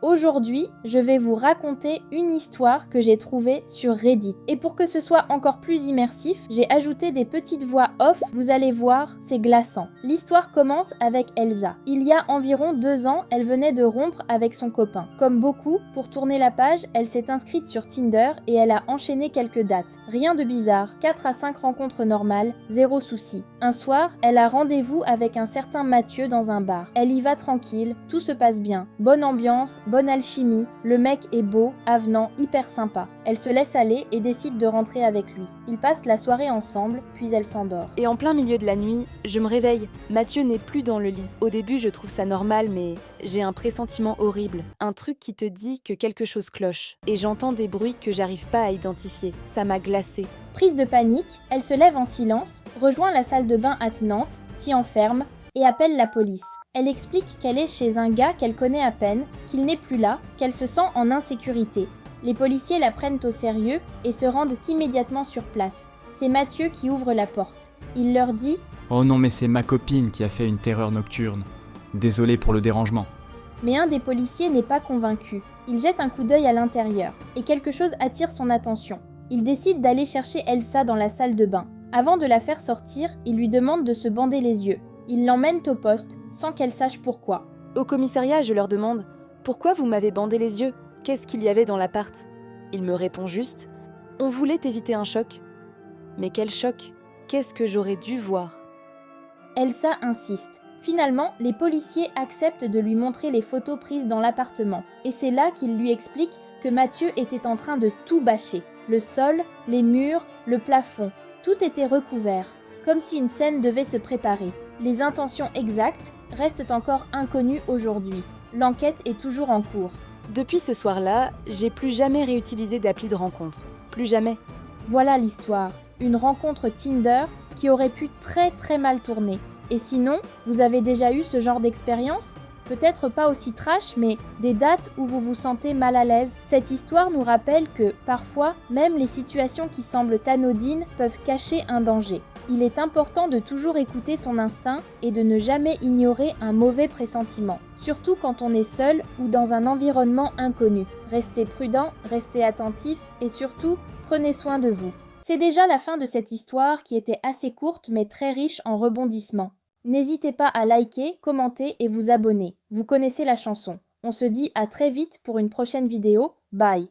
Aujourd'hui, je vais vous raconter une histoire que j'ai trouvée sur Reddit. Et pour que ce soit encore plus immersif, j'ai ajouté des petites voix off, vous allez voir, c'est glaçant. L'histoire commence avec Elsa. Il y a environ 2 ans, elle venait de rompre avec son copain. Comme beaucoup, pour tourner la page, elle s'est inscrite sur Tinder et elle a enchaîné quelques dates. Rien de bizarre, 4 à 5 rencontres normales, zéro souci. Un soir, elle a rendez-vous avec un certain Mathieu dans un bar. Elle y va tranquille, tout se passe bien. Bonne ambiance, bonne alchimie, le mec est beau, avenant, hyper sympa. Elle se laisse aller et décide de rentrer avec lui. Ils passent la soirée ensemble, puis elle s'endort. Et en plein milieu de la nuit, je me réveille. Mathieu n'est plus dans le lit. Au début, je trouve ça normal, mais j'ai un pressentiment horrible. Un truc qui te dit que quelque chose cloche. Et j'entends des bruits que j'arrive pas à identifier. Ça m'a glacée. Prise de panique, elle se lève en silence, rejoint la salle de bain attenante, s'y enferme et appelle la police. Elle explique qu'elle est chez un gars qu'elle connaît à peine, qu'il n'est plus là, qu'elle se sent en insécurité. Les policiers la prennent au sérieux et se rendent immédiatement sur place. C'est Mathieu qui ouvre la porte. Il leur dit « Oh non mais c'est ma copine qui a fait une terreur nocturne. Désolé pour le dérangement. » Mais un des policiers n'est pas convaincu. Il jette un coup d'œil à l'intérieur et quelque chose attire son attention. Il décide d'aller chercher Elsa dans la salle de bain. Avant de la faire sortir, il lui demande de se bander les yeux. Ils l'emmènent au poste, sans qu'elle sache pourquoi. Au commissariat, je leur demande « Pourquoi vous m'avez bandé les yeux ? Qu'est-ce qu'il y avait dans l'appart ?» Il me répond juste « On voulait éviter un choc. » Mais quel choc ? Qu'est-ce que j'aurais dû voir ? Elsa insiste. Finalement, les policiers acceptent de lui montrer les photos prises dans l'appartement. Et c'est là qu'ils lui expliquent que Mathieu était en train de tout bâcher. Le sol, les murs, le plafond, tout était recouvert, comme si une scène devait se préparer. Les intentions exactes restent encore inconnues aujourd'hui. L'enquête est toujours en cours. Depuis ce soir-là, j'ai plus jamais réutilisé d'appli de rencontre. Plus jamais. Voilà l'histoire. Une rencontre Tinder qui aurait pu très mal tourner. Et sinon, vous avez déjà eu ce genre d'expérience ? Peut-être pas aussi trash, mais des dates où vous vous sentez mal à l'aise. Cette histoire nous rappelle que, parfois, même les situations qui semblent anodines peuvent cacher un danger. Il est important de toujours écouter son instinct et de ne jamais ignorer un mauvais pressentiment, surtout quand on est seul ou dans un environnement inconnu. Restez prudent, restez attentif et surtout, prenez soin de vous. C'est déjà la fin de cette histoire qui était assez courte mais très riche en rebondissements. N'hésitez pas à liker, commenter et vous abonner. Vous connaissez la chanson. On se dit à très vite pour une prochaine vidéo. Bye!